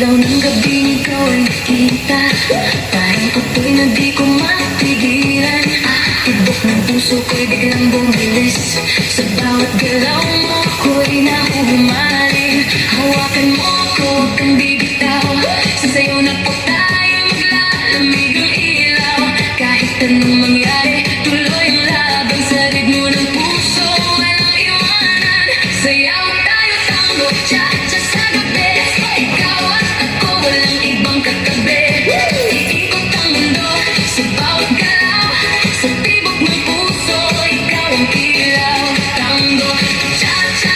ilaw ng gabing ikaw ay nakita. Parang apoy na di ko mapigilan. Tibok ng puso ko'y biglang bumilis. Sa bawat galaw mo ako'y nahuhumaling. Hawakan mo ako, huwag kang bibitaw. Sa sayo na po tayo maglalamig ang ilaw. Kahit anong mangyari, tuloy ang laban. Sa ritmo ng puso, walang iwanan. Sayaw tayo, tango, cha-cha sa gabi. Ikaw at ako, walang ibang katabi. Iikot ang mundo sa bawat galaw. Sa tibok ng puso, ikaw ang ilaw. Tango, cha-cha.